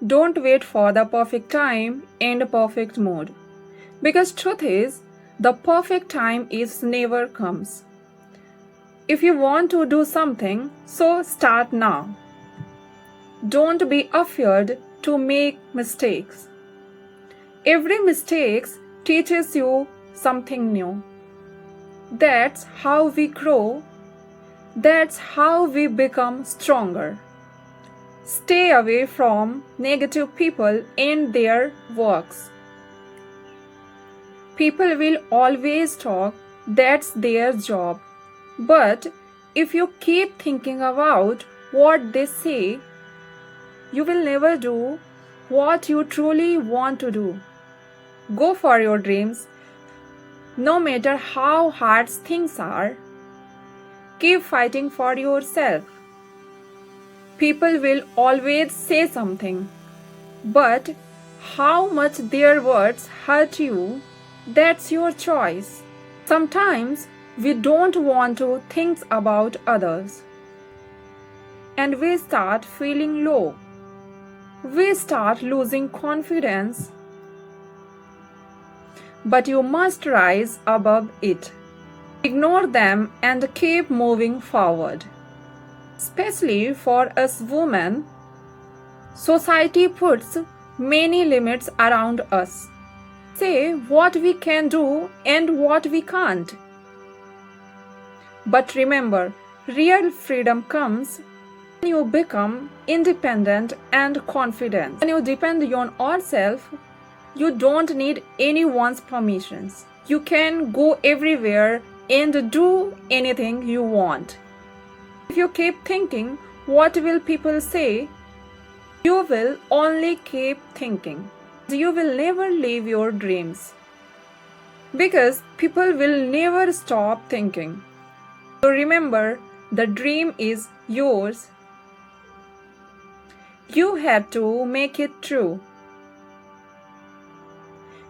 Don't wait for the perfect time and perfect mood. Because truth is, the perfect time is never comes. If you want to do something, so start now. Don't be afraid to make mistakes. Every mistake teaches you something new. That's how we grow. That's how we become stronger. Stay away from negative people and their works. People will always talk, that's their job. But if you keep thinking about what they say, you will never do what you truly want to do. Go for your dreams, no matter how hard things are. Keep fighting for yourself. People will always say something, but how much their words hurt you, that's your choice. Sometimes we don't want to think about others, and we start feeling low. We start losing confidence, but you must rise above it. Ignore them and keep moving forward. Especially for us women, society puts many limits around us. Say what we can do and what we can't. But remember, real freedom comes when you become independent and confident. When you depend on yourself, you don't need anyone's permissions. You can go everywhere and do anything you want. If you keep thinking, what will people say? You will only keep thinking. You will never live your dreams. Because people will never stop thinking. So remember, the dream is yours. You have to make it true.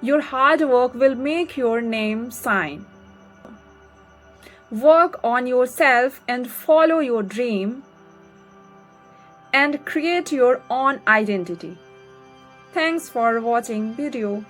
Your hard work will make your name shine. Work on yourself and follow your dream and create your own identity. Thanks for watching video.